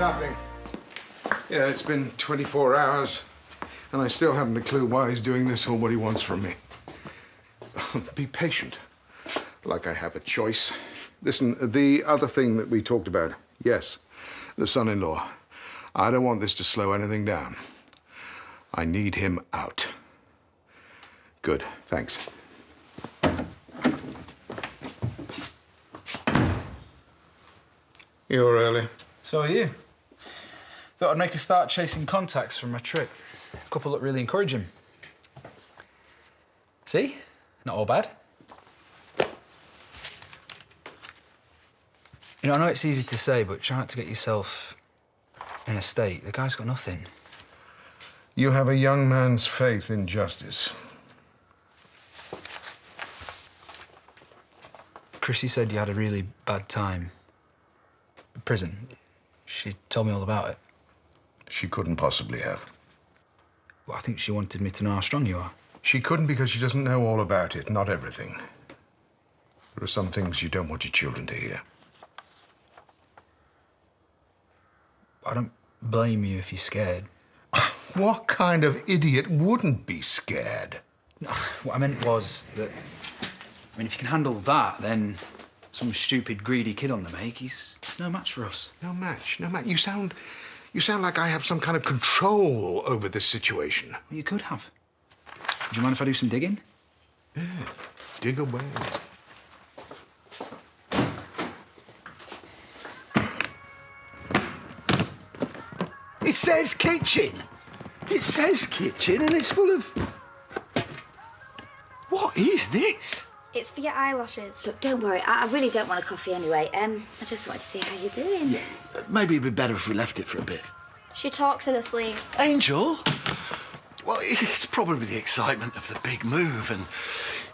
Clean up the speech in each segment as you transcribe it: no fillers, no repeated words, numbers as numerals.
Nothing. Yeah, it's been 24 hours, and I still haven't a clue why he's doing this or what he wants from me. Be patient, like I have a choice. Listen, the other thing that we talked about, yes, the son-in-law. I don't want this to slow anything down. I need him out. Good, thanks. You're early. So are you. Thought I'd make a start chasing contacts from my trip. A couple look really encouraging. See? Not all bad. You know, I know it's easy to say, but try not to get yourself in a state. The guy's got nothing. You have a young man's faith in justice. Chrissy said you had a really bad time. Prison. She told me all about it. She couldn't possibly have. Well, I think she wanted me to know how strong you are. She couldn't because she doesn't know all about it, not everything. There are some things you don't want your children to hear. I don't blame you if you're scared. What kind of idiot wouldn't be scared? No, what I meant was that, I mean, if you can handle that, then some stupid, greedy kid on the make, he's no match for us. No match, no match. You sound like I have some kind of control over this situation. Well, you could have. Would you mind if I do some digging? Yeah, dig away. It says kitchen. It says kitchen and it's full of... What is this? It's for your eyelashes. Look, don't worry. I really don't want a coffee anyway. I just wanted to see how you're doing. Yeah, maybe it'd be better if we left it for a bit. She talks in her sleep. Angel? Well, it's probably the excitement of the big move and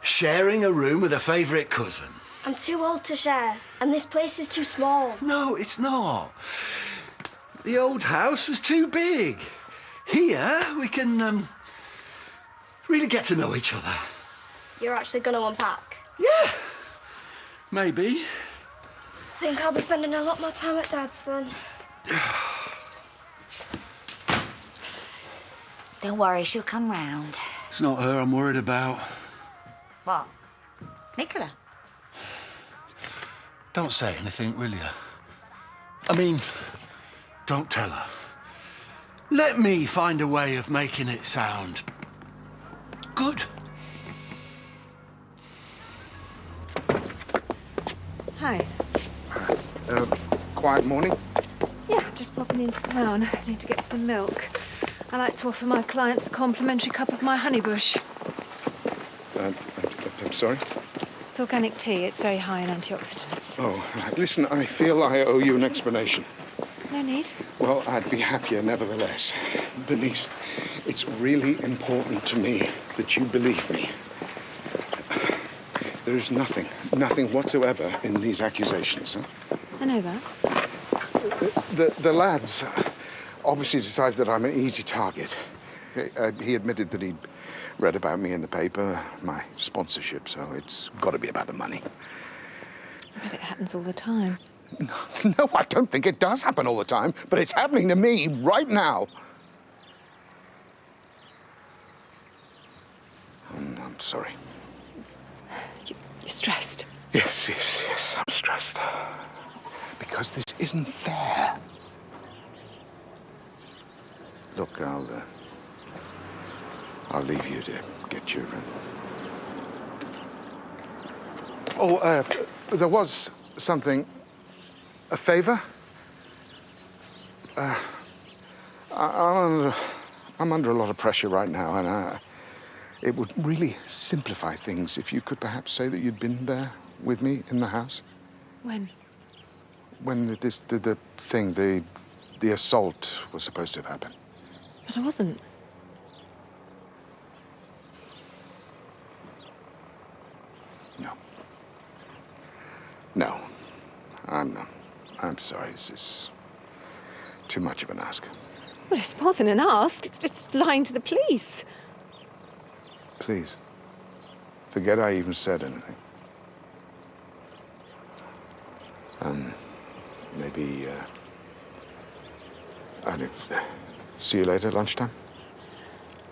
sharing a room with a favourite cousin. I'm too old to share, and this place is too small. No, it's not. The old house was too big. Here, we can, really get to know each other. You're actually going to unpack? Yeah, maybe. I think I'll be spending a lot more time at Dad's then. Don't worry, she'll come round. It's not her I'm worried about. What? Nicola? Don't say anything, will you? I mean, don't tell her. Let me find a way of making it sound good. Hi. Quiet morning? Yeah, I'm just popping into town. I need to get some milk. I like to offer my clients a complimentary cup of my honeybush. I'm sorry? It's organic tea. It's very high in antioxidants. Oh, listen, I feel I owe you an explanation. No need. Well, I'd be happier nevertheless. Denise, it's really important to me that you believe me. There is nothing whatsoever in these accusations. Huh? I know that. The lads obviously decided that I'm an easy target. He admitted that he'd read about me in the paper, my sponsorship, so it's got to be about the money. I bet it happens all the time. No, I don't think it does happen all the time, but it's happening to me right now. I'm sorry. You're stressed. Yes, I'm stressed. Because this isn't fair. Look, I'll leave you to get your... there was something... A favour? I'm under a lot of pressure right now, and it would really simplify things if you could perhaps say that you'd been there with me in the house. When? When the assault was supposed to have happened. But I wasn't. No. I'm sorry. This is too much of an ask. Well, it's more than an ask. It's lying to the police. Please. Forget I even said anything. And see you later at lunchtime?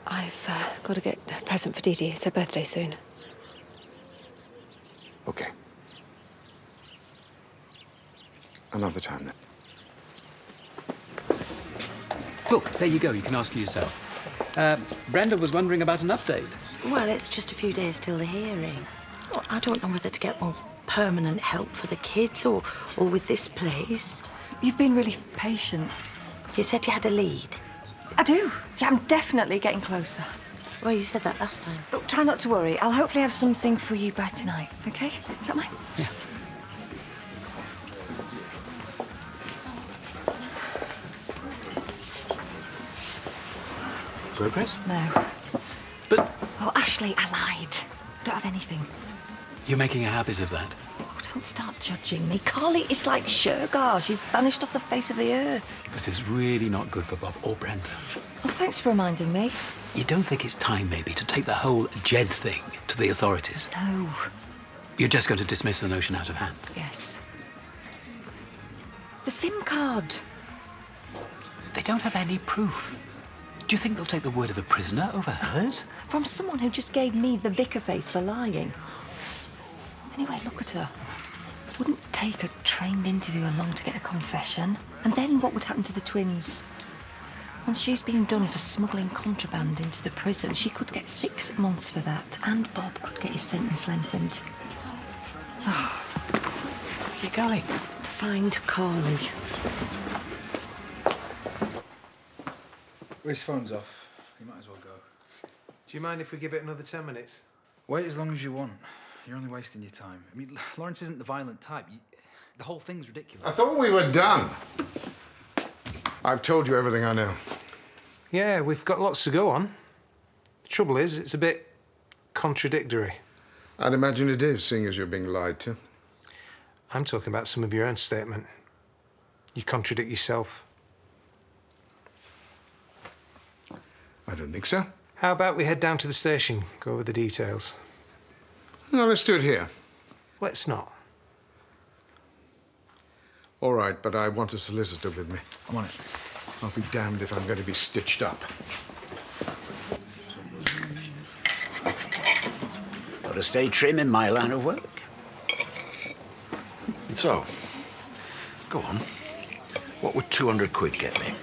I've got to get a present for Dee Dee. It's her birthday soon. Okay. Another time, then. Look, there you go. You can ask her yourself. Brenda was wondering about an update. Well, it's just a few days till the hearing. Well, I don't know whether to get more permanent help for the kids or with this place. You've been really patient. You said you had a lead. I do. Yeah, I'm definitely getting closer. Well, you said that last time. Look, try not to worry. I'll hopefully have something for you by tonight, okay? Is that mine? Yeah. Progress? No. But Oh, Ashley, I lied. Don't have anything. you're making a habit of that. Oh, don't start judging me. Carly is like Shergar. She's vanished off the face of the earth. This is really not good for Bob or Brenda. Well, thanks for reminding me. You don't think it's time, maybe, to take the whole Jed thing to the authorities? No. You're just going to dismiss the notion out of hand? Yes. The SIM card. They don't have any proof. Do you think they'll take the word of a prisoner over hers? From someone who just gave me the vicar face for lying. Anyway, look at her. Wouldn't take a trained interviewer long to get a confession. And then what would happen to the twins? Once she's been done for smuggling contraband into the prison, she could get 6 months for that. And Bob could get his sentence lengthened. Oh. Where are you going? To find Carly. His phone's off. You might as well go. Do you mind if we give it another 10 minutes? Wait as long as you want. You're only wasting your time. I mean, Lawrence isn't the violent type. The whole thing's ridiculous. I thought we were done. I've told you everything I know. Yeah, we've got lots to go on. The trouble is, it's a bit contradictory. I'd imagine it is, seeing as you're being lied to. I'm talking about some of your own statement. You contradict yourself. I don't think so. How about we head down to the station, go over the details? No, let's do it here. Let's not. All right, but I want a solicitor with me. I'm on it. I'll be damned if I'm going to be stitched up. Got to stay trim in my line of work. So, go on. What would 200 quid get me?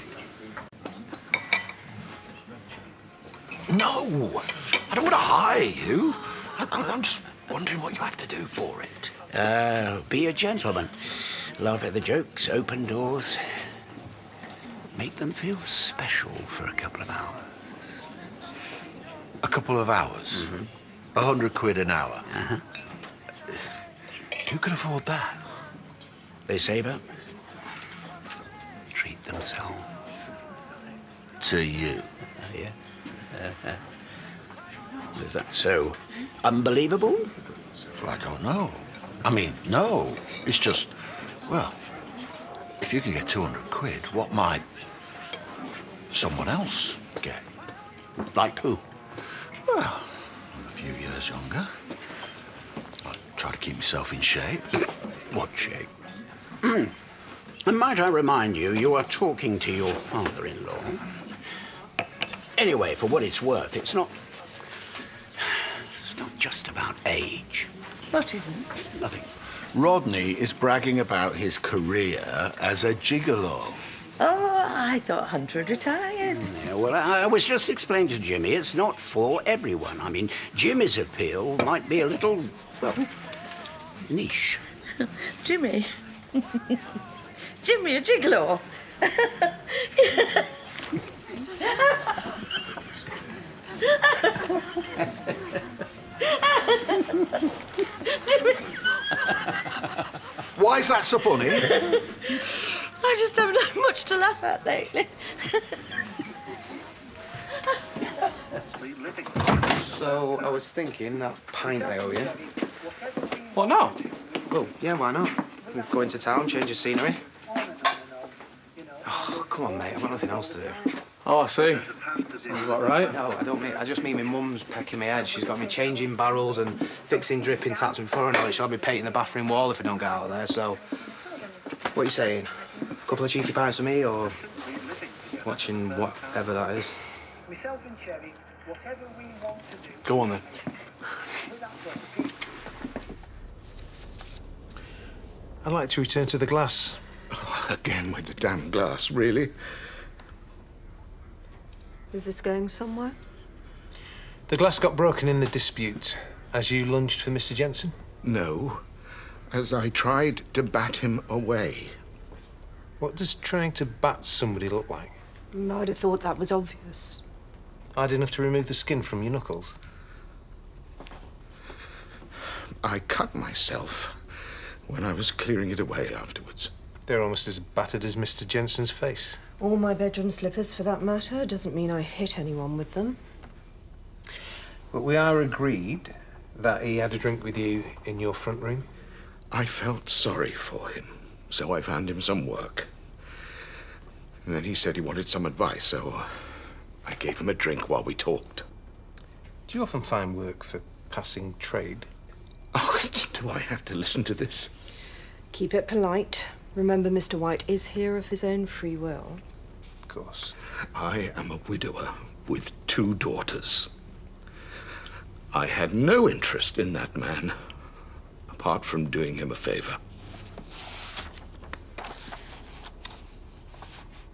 No! I don't want to hire you. I'm just wondering what you have to do for it. Be a gentleman. Laugh at the jokes, open doors. Make them feel special for a couple of hours. A couple of hours? 100 quid an hour? Uh-huh. Who can afford that? They save up. Treat themselves. To you? Yeah. Is that so unbelievable? Well, I don't know. I mean, no. It's just, well, if you can get 200 quid, what might someone else get? Like who? Well, a few years younger. I try to keep myself in shape. What shape? And might I remind you, you are talking to your father-in-law. Anyway, for what it's worth, it's not just about age. What isn't? Nothing. Rodney is bragging about his career as a gigolo. Oh, I thought Hunter had retired. Yeah, well, I was just explaining to Jimmy, it's not for everyone. I mean, Jimmy's appeal might be a little, well, niche. Jimmy? Jimmy, a gigolo? Why is that so funny? I just haven't had much to laugh at lately. So, I was thinking that pint I owe you. What now? Well, yeah, why not? We'll go into town, change the scenery. Oh, come on, mate, I've got nothing else to do. Oh, I see. Sounds about right. No, I just mean my mum's pecking my head. She's got me changing barrels and fixing dripping taps, and before I know it, she'll have me painting the bathroom wall if I don't get out of there, so... What are you saying? A couple of cheeky pints for me, or Watching whatever that is. Go on then. I'd like to return to the glass. Oh, again with the damn glass, really? Is this going somewhere? The glass got broken in the dispute as you lunged for Mr. Jensen? No, as I tried to bat him away. What does trying to bat somebody look like? I'd have thought that was obvious. Hard enough to remove the skin from your knuckles? I cut myself when I was clearing it away afterwards. They're almost as battered as Mr. Jensen's face. All my bedroom slippers, for that matter, doesn't mean I hit anyone with them. But we are agreed that he had a drink with you in your front room? I felt sorry for him, so I found him some work. And then he said he wanted some advice, so I gave him a drink while we talked. Do you often find work for passing trade? Oh, do I have to listen to this? Keep it polite. Remember, Mr. White is here of his own free will. Of course. I am a widower with 2 daughters. I had no interest in that man, apart from doing him a favor.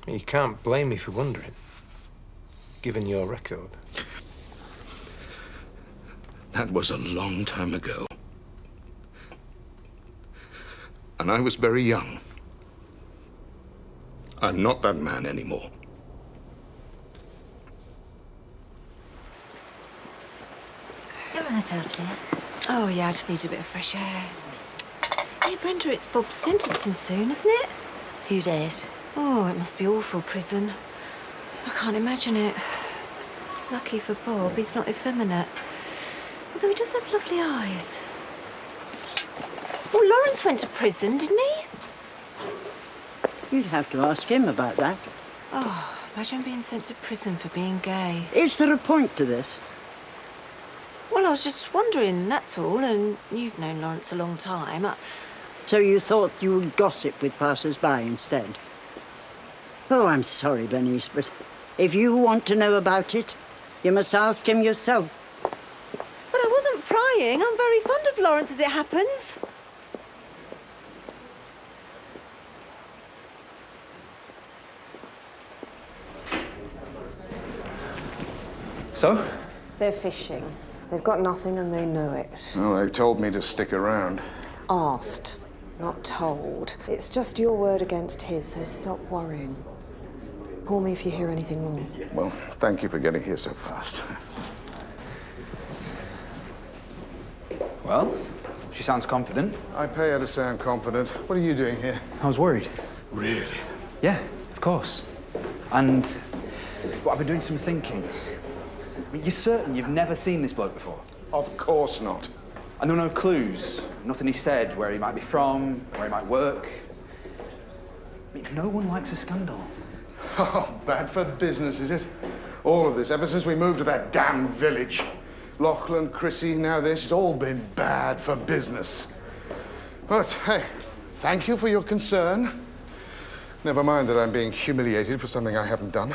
You can't blame me for wondering, given your record. That was a long time ago. And I was very young. I'm not that man anymore. You want to tell you? Oh, yeah, I just need a bit of fresh air. Hey, Brenda, it's Bob's sentencing soon, isn't it? Few days. Oh, it must be awful, prison. I can't imagine it. Lucky for Bob, he's not effeminate. Although he does have lovely eyes. Well, Lawrence went to prison, didn't he? You'd have to ask him about that. Oh, imagine being sent to prison for being gay. Is there a point to this? Well, I was just wondering, that's all, and you've known Lawrence a long time. So you thought you would gossip with passers-by instead? Oh, I'm sorry, Bernice, but if you want to know about it, you must ask him yourself. But I wasn't prying. I'm very fond of Lawrence, as it happens. So? They're fishing. They've got nothing and they know it. Well, they've told me to stick around. Asked, not told. It's just your word against his, so stop worrying. Call me if you hear anything more. Well, thank you for getting here so fast. Well, she sounds confident. I pay her to sound confident. What are you doing here? I was worried. Really? Yeah, of course. And well, I've been doing some thinking. I mean, you're certain you've never seen this bloke before? Of course not. And there were no clues? Nothing he said, where he might be from, where he might work? I mean, no one likes a scandal. Oh, bad for business, is it? All of this, ever since we moved to that damn village. Lachlan, Chrissy, now this, it's all been bad for business. But, hey, thank you for your concern. Never mind that I'm being humiliated for something I haven't done.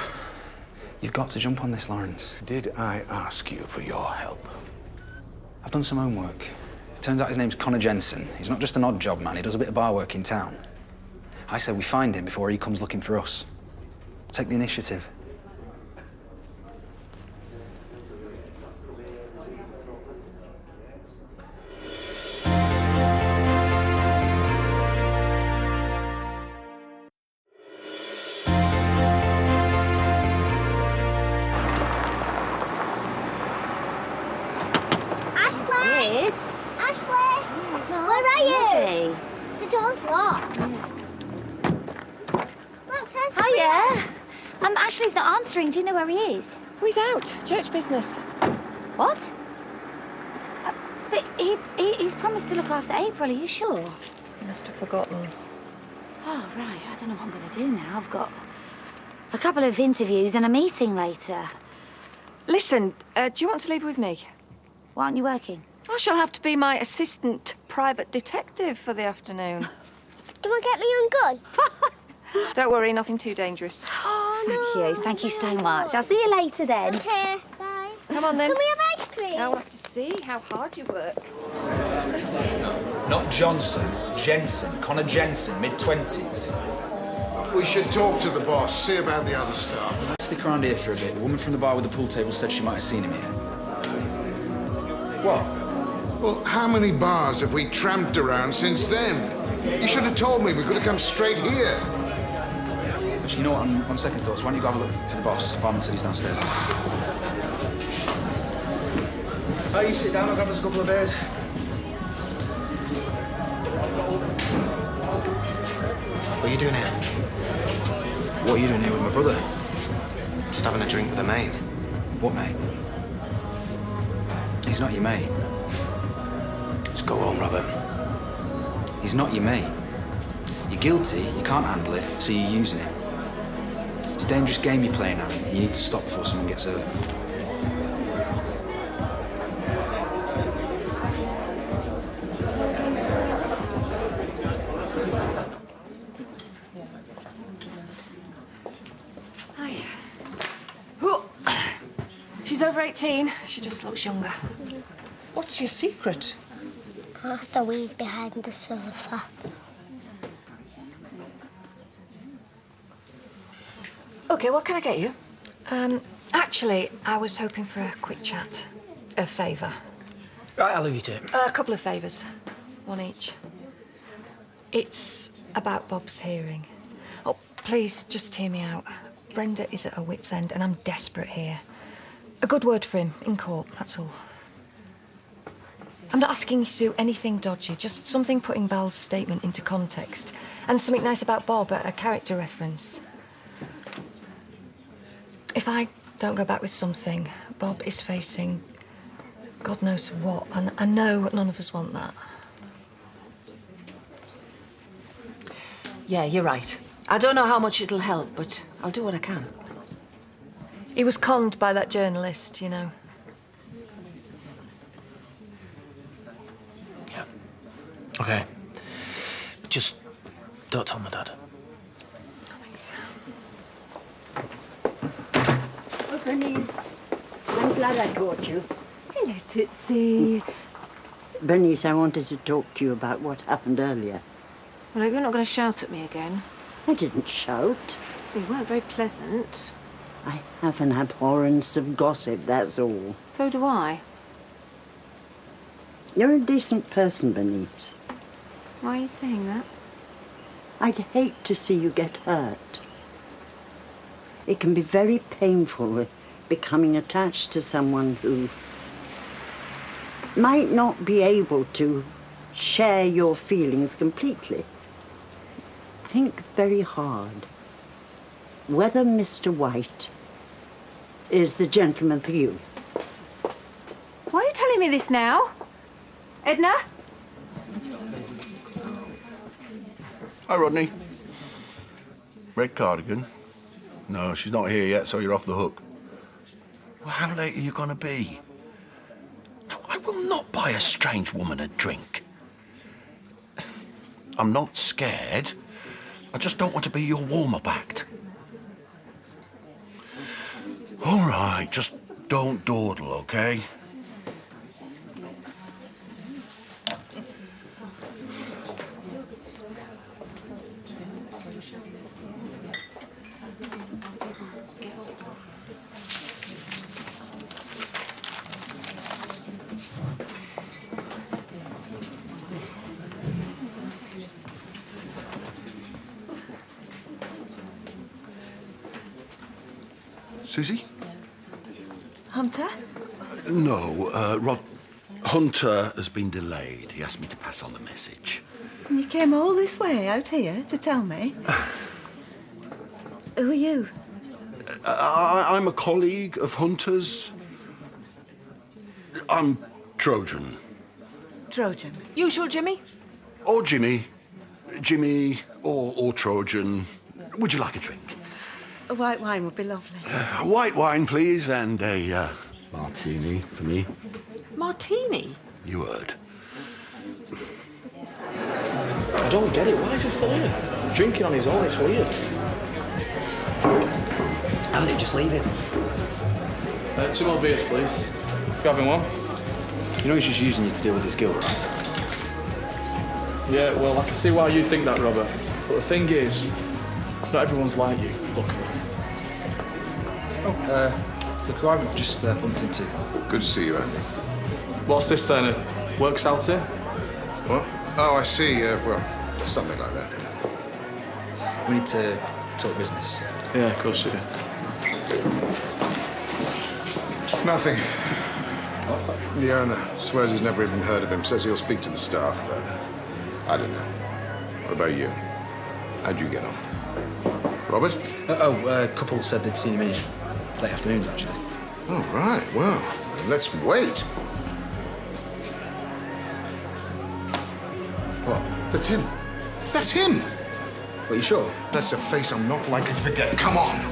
You've got to jump on this, Lawrence. Did I ask you for your help? I've done some homework. It turns out his name's Connor Jensen. He's not just an odd job man, he does a bit of bar work in town. I say we find him before he comes looking for us. Take the initiative. Ashley's not answering. Do you know where he is? Oh, he's out. Church business. What? But he's promised to look after April. Are you sure? He must have forgotten. Oh, right. I don't know what I'm going to do now. I've got a couple of interviews and a meeting later. Listen, do you want to leave with me? Why aren't you working? I shall have to be my assistant private detective for the afternoon. Do I get my own gun? Don't worry, nothing too dangerous. Oh, Thank you. Thank you so much. I'll see you later then. Okay, bye. Come on then. Can we have ice cream? Now we'll have to see how hard you work. Not Johnson, Jensen. Connor Jensen, mid-20s. We should talk to the boss, see about the other stuff. Stick around here for a bit. The woman from the bar with the pool table said she might have seen him here. What? Well, how many bars have we tramped around since then? You should have told me. We could have come straight here. Actually, you know what? On second thoughts, why don't you go have a look for the boss? Barman said he's downstairs. Oh, you sit down and grab us a couple of beers. What are you doing here? What are you doing here with my brother? Just having a drink with a mate. What mate? He's not your mate. Just go home, Robert. He's not your mate. You're guilty, you can't handle it, so you're using him. It's a dangerous game you're playing, Aaron. You need to stop before someone gets hurt. Hi. Oh, she's over 18. She just looks younger. What's your secret? Half the weed behind the sofa. Okay, what can I get you? Actually, I was hoping for a quick chat. A favour. Right, I'll leave you to it. A couple of favours. One each. It's about Bob's hearing. Oh, please, just hear me out. Brenda is at her wit's end, and I'm desperate here. A good word for him, in court, that's all. I'm not asking you to do anything dodgy, just something putting Bal's statement into context. And something nice about Bob, a character reference. If I don't go back with something, Bob is facing God knows what, and I know none of us want that. Yeah, you're right. I don't know how much it'll help, but I'll do what I can. He was conned by that journalist, you know. Yeah. Okay. Just don't tell my dad. Thanks. Oh, Bernice, I'm glad I caught you. Hello, Tootsie. Bernice, I wanted to talk to you about what happened earlier. Well, I hope you're not going to shout at me again. I didn't shout. You weren't very pleasant. I have an abhorrence of gossip, that's all. So do I. You're a decent person, Bernice. Why are you saying that? I'd hate to see you get hurt. It can be very painful becoming attached to someone who might not be able to share your feelings completely. Think very hard whether Mr. White is the gentleman for you. Why are you telling me this now? Edna? Hi, Rodney. Red cardigan? No, she's not here yet, so you're off the hook. Well, how late are you going to be? No, I will not buy a strange woman a drink. I'm not scared. I just don't want to be your warm-up act. All right, just don't dawdle, OK? Susie? Hunter? No, Hunter has been delayed. He asked me to pass on the message. You came all this way out here to tell me? Who are you? I'm a colleague of Hunter's. I'm Trojan. Trojan. Usual Jimmy? Or Jimmy. Jimmy or Trojan. Would you like a drink? A white wine would be lovely. White wine, please, and a martini for me. Martini? You heard. I don't get it. Why is he still here? Drinking on his own, it's weird. Andy, just leave him. 2 more beers, please. You having one? You know he's just using you to deal with his guilt, right? Yeah, well, I can see why you think that, Robert. But the thing is, not everyone's like you, luckily. Oh, look who I've just bumped into. Good to see you, Andy. What's this then? Works out here? What? Oh, I see. Well, something like that. We need to talk business. Yeah, of course you do. Nothing. The owner swears he's never even heard of him, says he'll speak to the staff, but I don't know. What about you? How'd you get on? Robert? A couple said they'd seen him in here. Late afternoons, actually. Oh, right. Well, then let's wait. What? That's him. That's him! Are you sure? That's a face I'm not likely to forget. Come on!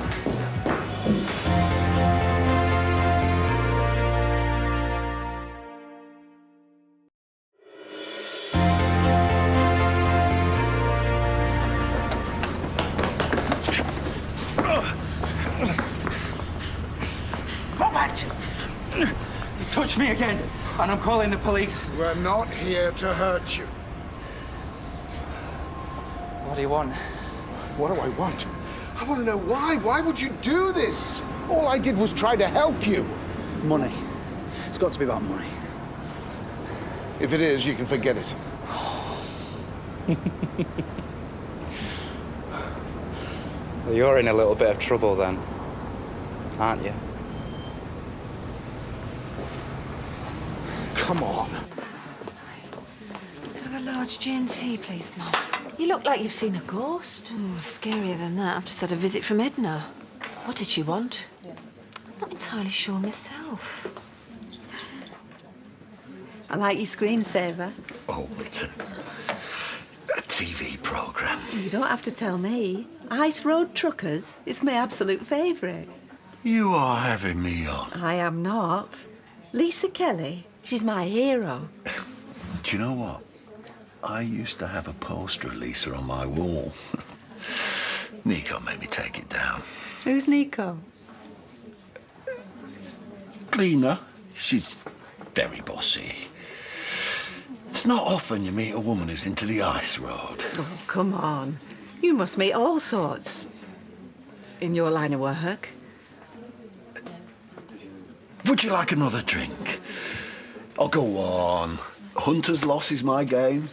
Robert! You touched me again, and I'm calling the police. We're not here to hurt you. What do you want? What do I want? I want to know why. Why would you do this? All I did was try to help you. Money. It's got to be about money. If it is, you can forget it. Well, you're in a little bit of trouble then, aren't you? Come on. Have a large G&T, please, Mum. You look like you've seen a ghost. Oh, scarier than that. I've just had a visit from Edna. What did she want? I'm not entirely sure myself. I like your screensaver. Oh, it's a TV programme. You don't have to tell me. Ice Road Truckers is my absolute favourite. You are having me on. I am not. Lisa Kelly, she's my hero. Do you know what? I used to have a poster of Lisa on my wall. Nico made me take it down. Who's Nico? Cleaner. She's very bossy. It's not often you meet a woman who's into the ice road. Oh, come on. You must meet all sorts in your line of work. Would you like another drink? Oh, go on. Hunter's loss is my game.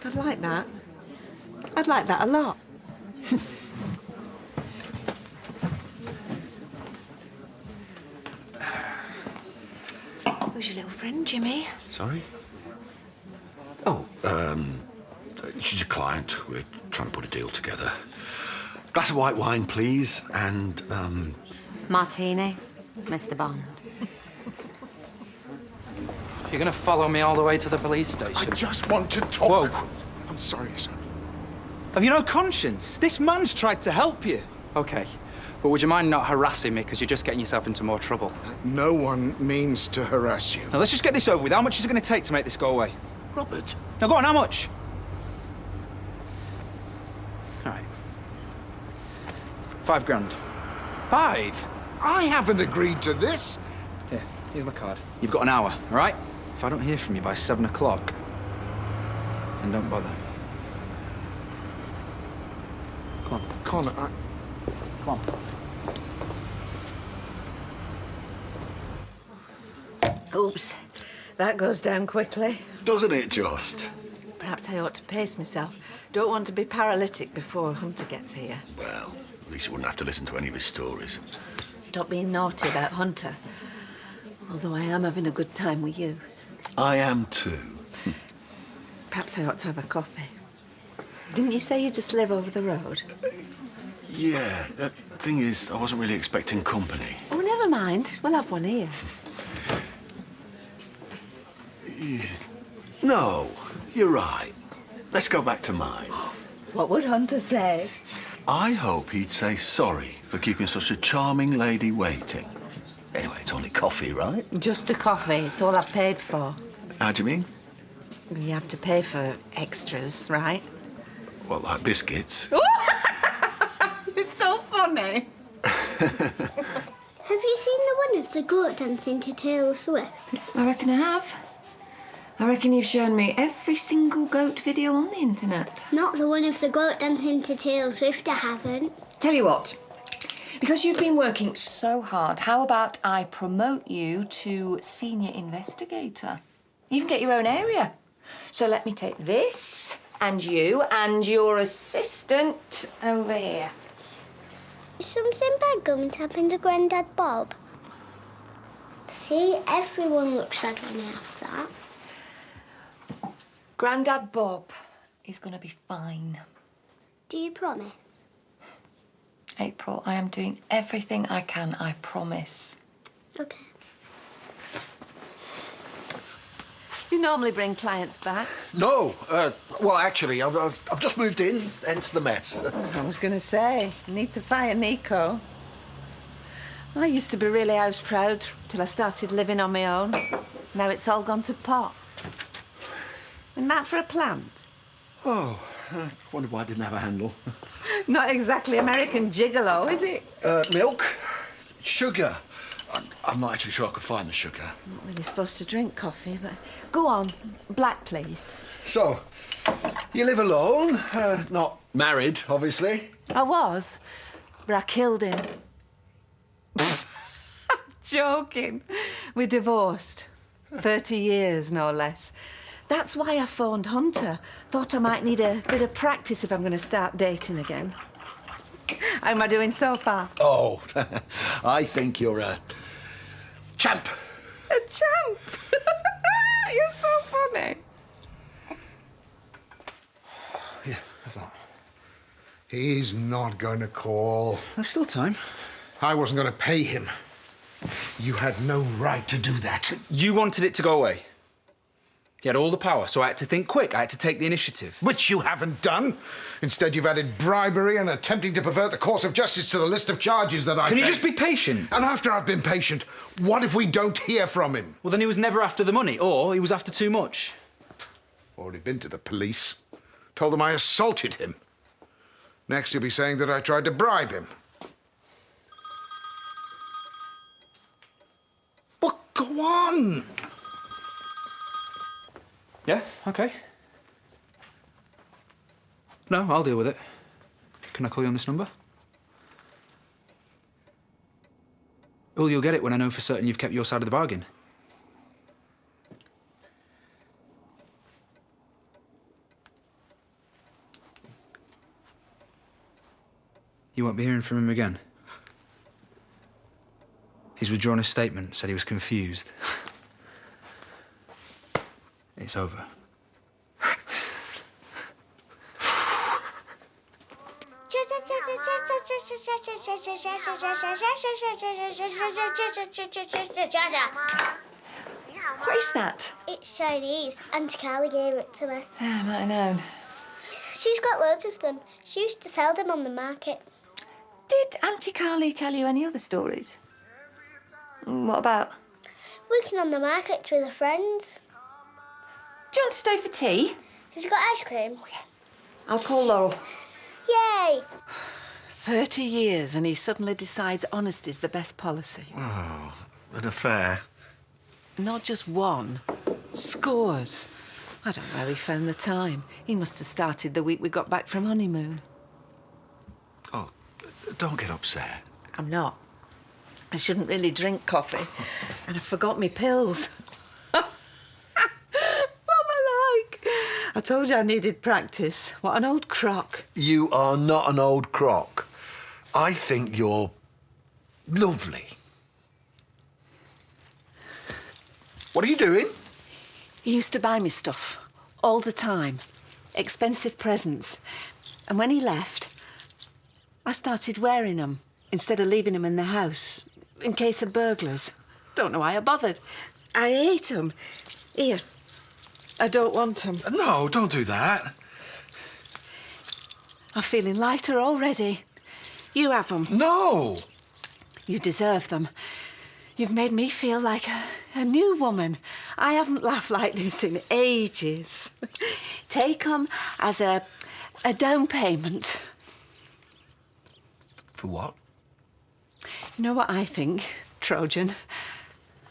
I'd like that. I'd like that a lot. Who's your little friend, Jimmy? Sorry? Oh, she's a client. We're trying to put a deal together. Glass of white wine, please, and, Martini, Mr. Bond. You're going to follow me all the way to the police station? I just want to talk. Whoa. I'm sorry, sir. Have you no conscience? This man's tried to help you. OK, but would you mind not harassing me, because you're just getting yourself into more trouble? No one means to harass you. Now, let's just get this over with. How much is it going to take to make this go away? Robert. Now, go on, how much? All right. 5 grand. 5? I haven't agreed to this. Here, here's my card. You've got an hour, all right? If I don't hear from you by 7 o'clock, then don't bother. Come on. Connor, Come on. Oops. That goes down quickly. Doesn't it just? Perhaps I ought to pace myself. Don't want to be paralytic before Hunter gets here. Well, at least you wouldn't have to listen to any of his stories. Stop being naughty about Hunter. Although I am having a good time with you. I am too. Perhaps I ought to have a coffee. Didn't you say you just live over the road? Yeah, the thing is, I wasn't really expecting company. Oh, never mind. We'll have one here. No, you're right. Let's go back to mine. What would Hunter say? I hope he'd say sorry for keeping such a charming lady waiting. Anyway, it's only coffee, right? Just a coffee. It's all I've paid for. How do you mean? You have to pay for extras, right? Well, like biscuits. You're so funny. Have you seen the one of the goat dancing to Taylor Swift? I reckon I have. I reckon you've shown me every single goat video on the internet. Not the one of the goat dancing to Taylor Swift, I haven't. Tell you what, because you've been working so hard, how about I promote you to senior investigator? You can get your own area. So let me take this, and you, and your assistant over here. Is something bad going to happen to Grandad Bob? See, everyone looks sad when I ask that. Grandad Bob is going to be fine. Do you promise? April, I am doing everything I can, I promise. OK. You normally bring clients back? No. Well, actually, I've just moved in, hence the mess. I was going to say, you need to fire Nico. I used to be really house proud till I started living on my own. Now it's all gone to pot. Isn't that for a plant? Oh, I wondered why I didn't have a handle. Not exactly American gigolo, is it? Milk, sugar. I'm not actually sure I could find the sugar. I'm not really supposed to drink coffee, but go on. Black, please. So, you live alone, not married, obviously. I was, but I killed him. I'm joking. We're divorced. 30 years, no less. That's why I phoned Hunter. Thought I might need a bit of practice if I'm going to start dating again. How am I doing so far? Oh, I think you're a champ. A champ? You're so funny. Yeah, have that. He's not going to call. There's still time. I wasn't going to pay him. You had no right to do that. You wanted it to go away. You had all the power, so I had to think quick. I had to take the initiative. Which you haven't done. Instead, you've added bribery and attempting to pervert the course of justice to the list of charges that I Can you face. just be patient? And after I've been patient, what if we don't hear from him? Well, then he was never after the money, or he was after too much. Already been to the police. Told them I assaulted him. Next, he'll be saying that I tried to bribe him. Well, go on. Yeah, OK. No, I'll deal with it. Can I call you on this number? Well, you'll get it when I know for certain you've kept your side of the bargain. You won't be hearing from him again. He's withdrawn his statement, said he was confused. It's over. What is that? It's Chinese. Auntie Carly gave it to me. Yeah, I might have known. She's got loads of them. She used to sell them on the market. Did Auntie Carly tell you any other stories? What about? Working on the markets with her friends. Do you want to stay for tea? Have you got ice cream? I'll call Laurel. Yay! 30 years and he suddenly decides honesty's the best policy. Oh, an affair. Not just one, scores. I don't know how he found the time. He must have started the week we got back from honeymoon. Oh, don't get upset. I'm not. I shouldn't really drink coffee. And I forgot my pills. What am I like? I told you I needed practice. What an old crock. You are not an old crock. I think you're lovely. What are you doing? He used to buy me stuff all the time. Expensive presents. And when he left, I started wearing them instead of leaving them in the house in case of burglars. Don't know why I bothered. I ate them. Here. I don't want them. No, don't do that. I'm feeling lighter already. You have them. No! You deserve them. You've made me feel like a new woman. I haven't laughed like this in ages. Take them as a down payment. For what? You know what I think, Trojan?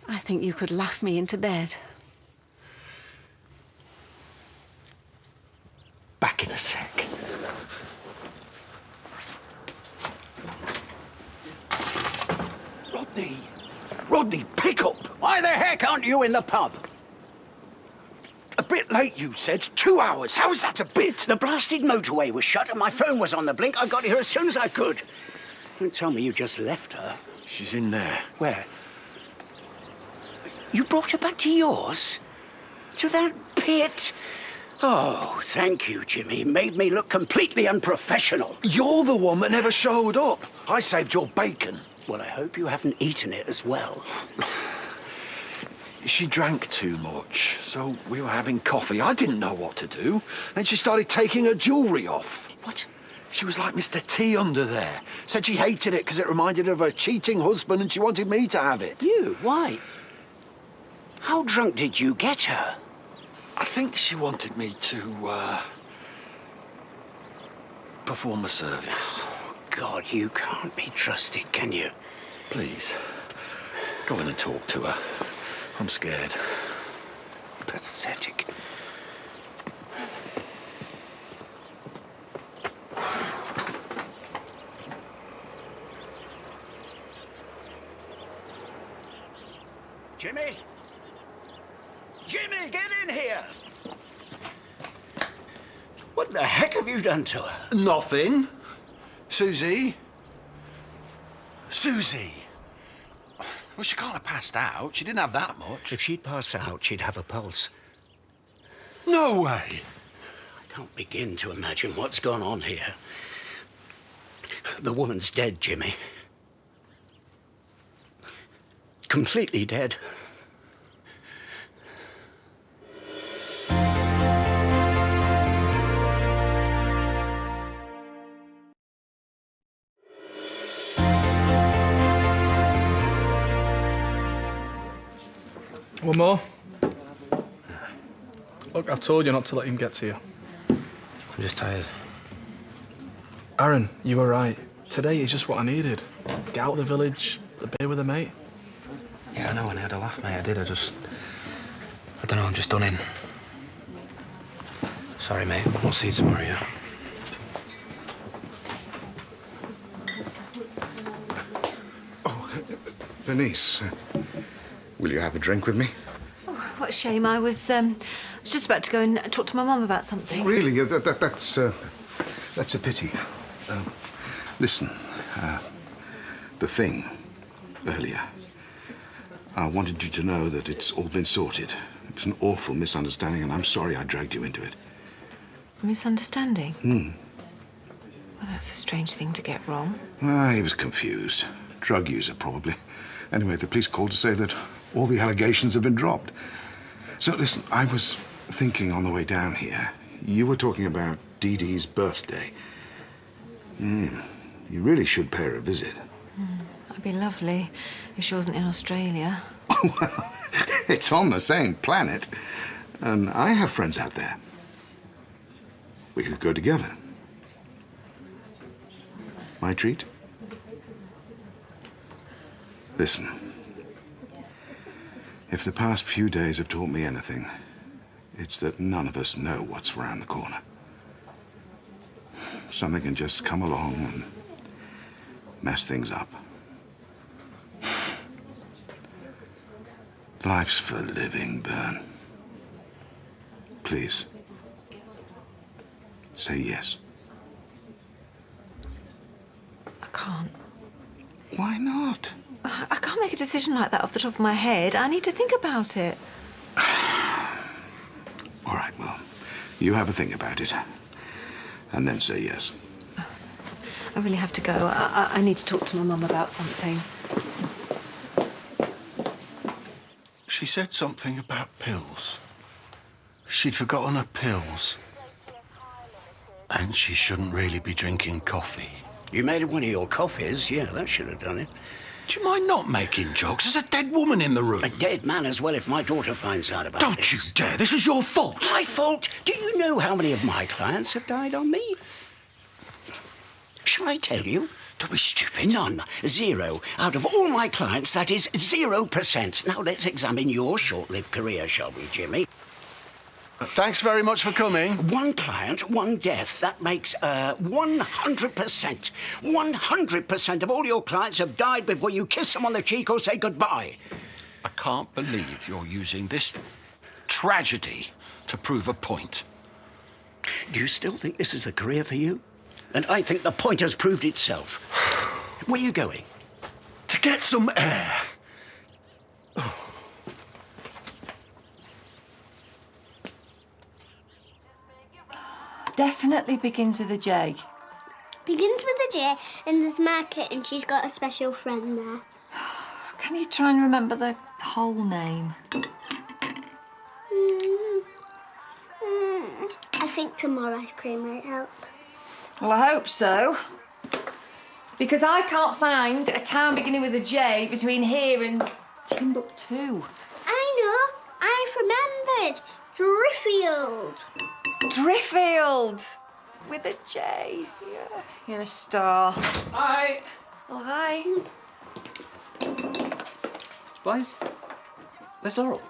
I think you could laugh me into bed. Back in a sec. Rodney! Rodney, pick up! Why the heck aren't you in the pub? A bit late, you said. 2 hours. How is that a bit? The blasted motorway was shut and my phone was on the blink. I got here as soon as I could. Don't tell me you just left her. She's in there. Where? You brought her back to yours? To that pit? Oh, thank you, Jimmy. Made me look completely unprofessional. You're the one that never showed up. I saved your bacon. Well, I hope you haven't eaten it as well. She drank too much, so we were having coffee. I didn't know what to do. Then she started taking her jewellery off. What? She was like Mr. T under there. Said she hated it because it reminded her of her cheating husband and she wanted me to have it. You? Why? How drunk did you get her? I think she wanted me to, perform a service. Oh, God, you can't be trusted, can you? Please, go in and talk to her. I'm scared. Pathetic. Jimmy! Jimmy, get in here! What the heck have you done to her? Nothing. Susie? Susie! Well, she can't have passed out. She didn't have that much. If she'd passed out, she'd have a pulse. No way! I can't begin to imagine what's gone on here. The woman's dead, Jimmy. Completely dead. One more. Look, I've told you not to let him get to you. I'm just tired. Aaron, you were right. Today is just what I needed. Get out of the village, a beer with a mate. Yeah, I know, and I had a laugh, mate. I did. I don't know, I'm just done in. Sorry, mate. We'll see you tomorrow, yeah? Bernice, will you have a drink with me? Oh, what a shame. I was just about to go and talk to my mum about something. Really? That's a pity. Listen, the thing earlier. I wanted you to know that it's all been sorted. It was an awful misunderstanding, and I'm sorry I dragged you into it. A misunderstanding? Hmm. Well, that's a strange thing to get wrong. He was confused. Drug user, probably. Anyway, the police called to say that all the allegations have been dropped. So, listen, I was thinking on the way down here, you were talking about Dee Dee's birthday. You really should pay her a visit. That'd be lovely if she wasn't in Australia. Well, it's on the same planet. And I have friends out there. We could go together. My treat? Listen. If the past few days have taught me anything, it's that none of us know what's around the corner. Something can just come along and mess things up. Life's for living, Bern. Please. Say yes. I can't. Why not? I can't make a decision like that off the top of my head. I need to think about it. All right, well, you have a think about it. And then say yes. I really have to go. I need to talk to my mum about something. She said something about pills. She'd forgotten her pills. And she shouldn't really be drinking coffee. You made it one of your coffees. Yeah, that should have done it. Do you mind not making jokes? There's a dead woman in the room. A dead man as well if my daughter finds out about Don't this. you dare. This is your fault. My fault? Do you know how many of my clients have died on me? Shall I tell you? Don't be stupid. None. 0. Out of all my clients, that is 0%. Now let's examine your short-lived career, shall we, Jimmy? Thanks very much for coming. 1 client, 1 death. That makes 100%. 100% of all your clients have died before you kiss them on the cheek or say goodbye. I can't believe you're using this tragedy to prove a point. Do you still think this is a career for you? And I think the point has proved itself. Where are you going? To get some air. Definitely begins with a J. Begins with a J, and there's Market, and she's got a special friend there. Can you try and remember the whole name? I think tomorrow ice cream might help. Well, I hope so. Because I can't find a town beginning with a J between here and Timbuktu. I know. I've remembered. Driffield. Driffield! With a J. Yeah. You're a star. Hi. Oh, hi. Boys, where's Laurel?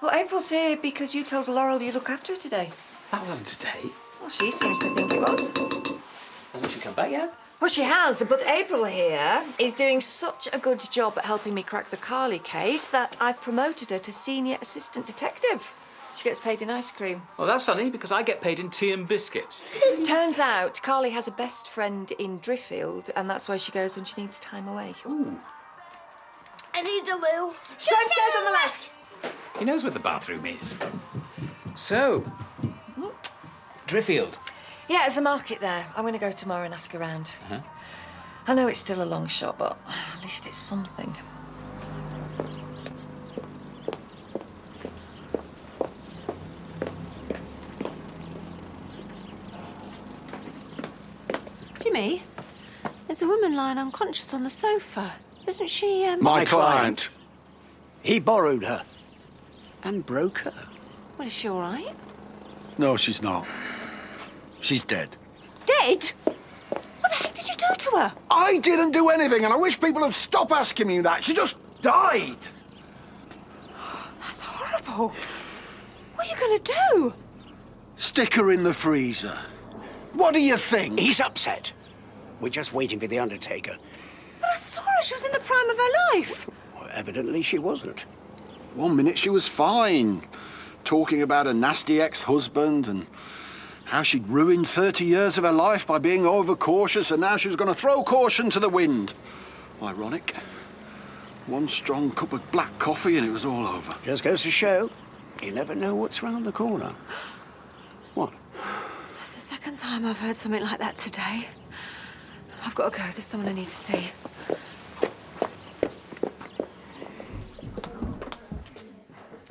Well, April's here because you told Laurel you look after her today. That wasn't today. Well, she seems to think it was. Hasn't she come back yet? Well, she has, but April here is doing such a good job at helping me crack the Carly case that I've promoted her to senior assistant detective. She gets paid in ice cream. Well, that's funny, because I get paid in tea and biscuits. Turns out Carly has a best friend in Driffield, and that's where she goes when she needs time away. Ooh. I need a woo. Straight stairs on the left. He knows where the bathroom is. So, Driffield. Yeah, there's a market there. I'm going to go tomorrow and ask around. Uh-huh. I know it's still a long shot, but at least it's something. Jimmy, there's a woman lying unconscious on the sofa. Isn't she, My client. He borrowed her. And broke her. Well, is she all right? No, she's not. She's dead. Dead? What the heck did you do to her? I didn't do anything, and I wish people would stop asking me that. She just died. That's horrible. What are you going to do? Stick her in the freezer. What do you think? He's upset. We're just waiting for the undertaker. But I saw her. She was in the prime of her life. Well, evidently she wasn't. 1 minute she was fine, talking about a nasty ex-husband and how she'd ruined 30 years of her life by being overcautious, and now she was going to throw caution to the wind. Ironic. 1 strong cup of black coffee and it was all over. Just goes to show, you never know what's round the corner. What? That's the second time I've heard something like that today. I've got to go. There's someone I need to see.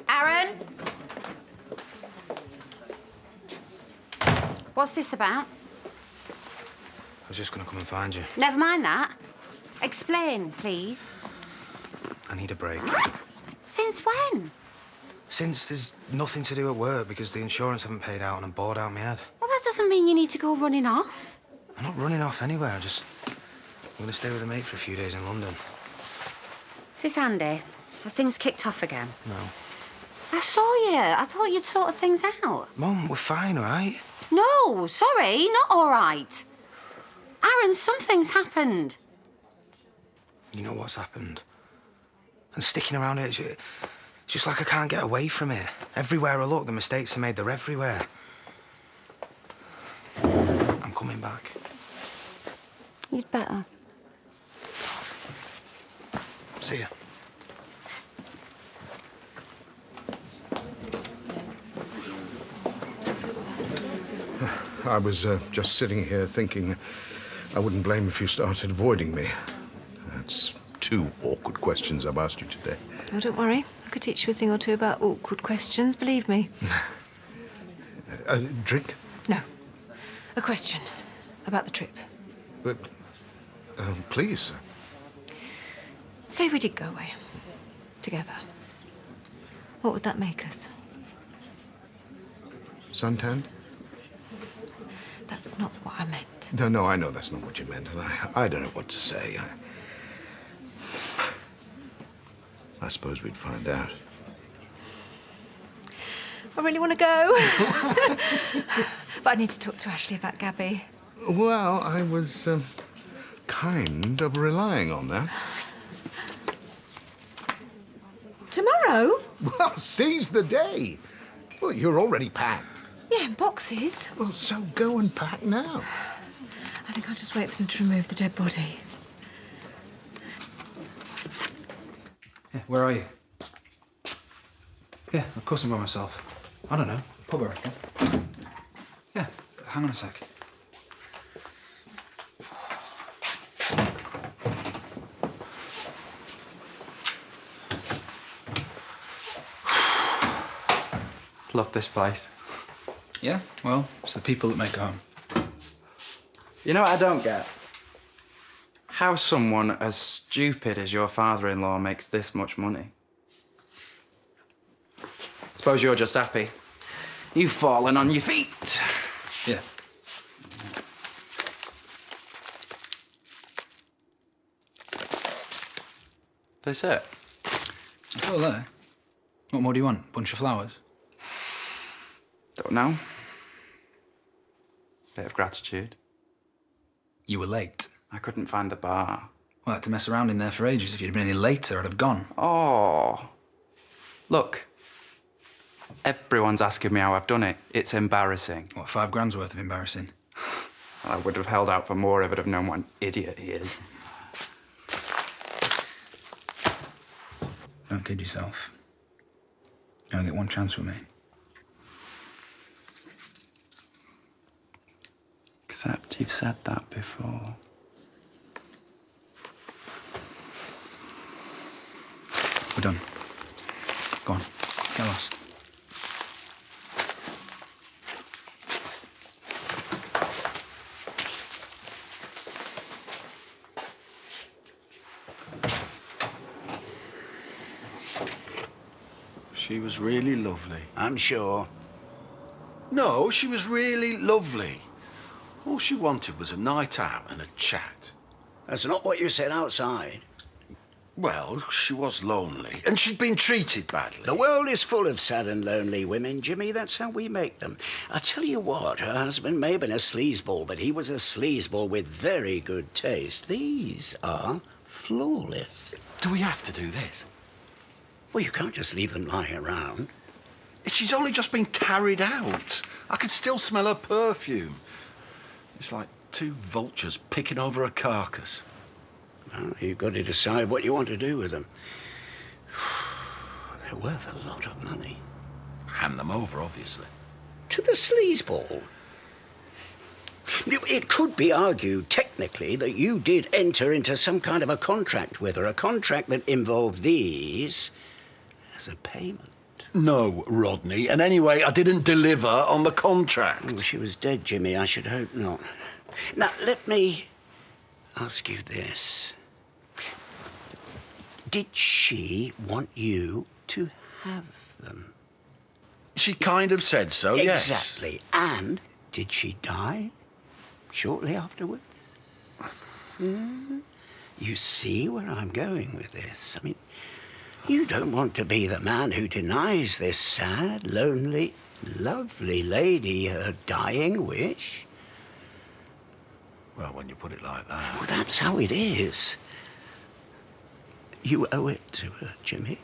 Aaron? What's this about? I was just going to come and find you. Never mind that. Explain, please. I need a break. Since when? Since there's nothing to do at work because the insurance haven't paid out and I'm bored out of my head. Well, that doesn't mean you need to go running off. I'm not running off anywhere. I'm going to stay with a mate for a few days in London. Is this Andy? Have things kicked off again? No. I saw you. I thought you'd sorted things out. Mum, we're fine, all right? No, sorry, not all right. Aaron, something's happened. You know what's happened? And sticking around it, it's just like I can't get away from it. Everywhere I look, the mistakes are made. They're everywhere. I'm coming back. You'd better. See ya. I was just sitting here thinking I wouldn't blame if you started avoiding me. That's 2 awkward questions I've asked you today. Oh, don't worry. I could teach you a thing or 2 about awkward questions, believe me. A drink? No. A question about the trip. But, please. Say we did go away. Together. What would that make us? Suntanned? That's not what I meant. No, I know that's not what you meant, and I don't know what to say. I suppose we'd find out. I really want to go. But I need to talk to Ashley about Gabby. Well, I was kind of relying on that. Tomorrow? Well, seize the day. Well, you're already packed. Yeah, in boxes. Well, so go and pack now. I think I'll just wait for them to remove the dead body. Yeah, where are you? Yeah, of course I'm by myself. I don't know. Pub, I reckon. Yeah, hang on a sec. Love this place. Yeah, well, it's the people that make a home. You know what I don't get? How someone as stupid as your father-in-law makes this much money. Suppose you're just happy. You've fallen on your feet. Yeah. That's it. It's all there. What more do you want? Bunch of flowers? Don't know. Bit of gratitude. You were late. I couldn't find the bar. Well, I had to mess around in there for ages. If you'd been any later, I'd have gone. Oh. Look. Everyone's asking me how I've done it. It's embarrassing. What, 5 grand's worth of embarrassing? I would have held out for more if I'd have known what an idiot he is. Don't kid yourself. You only get one chance with me. Except you've said that before. We're done. Go on, get lost. She was really lovely. I'm sure. No, she was really lovely. All she wanted was a night out and a chat. That's not what you said outside. Well, she was lonely, and she'd been treated badly. The world is full of sad and lonely women, Jimmy. That's how we make them. I tell you what, her husband may have been a sleazeball, but he was a sleazeball with very good taste. These are flawless. Do we have to do this? Well, you can't just leave them lying around. She's only just been carried out. I can still smell her perfume. It's like 2 vultures picking over a carcass. Well, you've got to decide what you want to do with them. They're worth a lot of money. Hand them over, obviously. To the sleazeball. It could be argued, technically, that you did enter into some kind of a contract with her, a contract that involved these as a payment. No, Rodney, and anyway, I didn't deliver on the contract. Well, she was dead, Jimmy. I should hope not. Now, let me ask you this. Did she want you to have them? She kind of said so, yes. Exactly. And did she die shortly afterwards? You see where I'm going with this? I mean, you don't want to be the man who denies this sad, lonely, lovely lady her dying wish. Well, when you put it like that... Well, that's how it is. You owe it to her, Jimmy.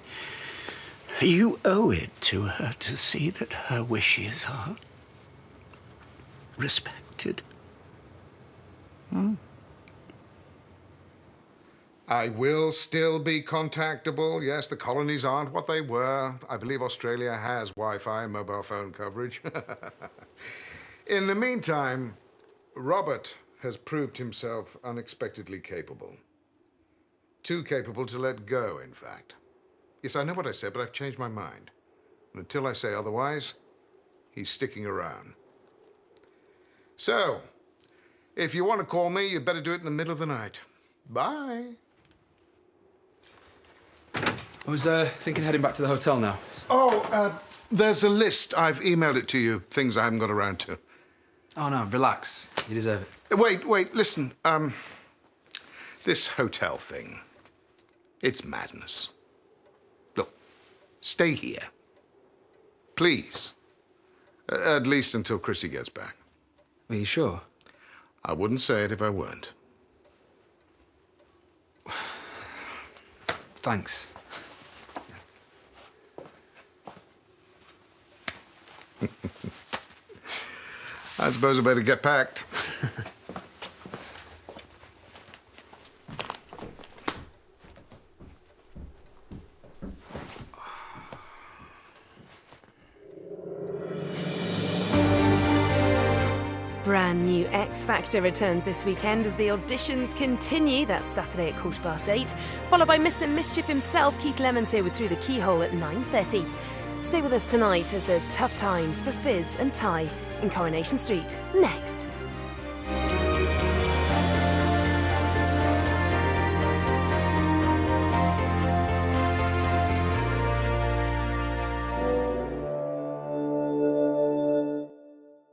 You owe it to her to see that her wishes are respected. I will still be contactable. Yes, the colonies aren't what they were. I believe Australia has Wi-Fi and mobile phone coverage. In the meantime, Robert has proved himself unexpectedly capable. Too capable to let go, in fact. Yes, I know what I said, but I've changed my mind. And until I say otherwise, he's sticking around. So, if you want to call me, you'd better do it in the middle of the night. Bye. I was thinking heading back to the hotel now. Oh, there's a list. I've emailed it to you, things I haven't got around to. Oh, no, relax. You deserve it. Wait, listen. This hotel thing, it's madness. Look, stay here. Please. At least until Chrissy gets back. Are you sure? I wouldn't say it if I weren't. Thanks. I suppose I better get packed. Brand new X Factor returns this weekend as the auditions continue. That's Saturday at 8:15, followed by Mr. Mischief himself, Keith Lemons, here with Through the Keyhole at 9:30. Stay with us tonight as there's tough times for Fizz and Ty in Coronation Street. Next.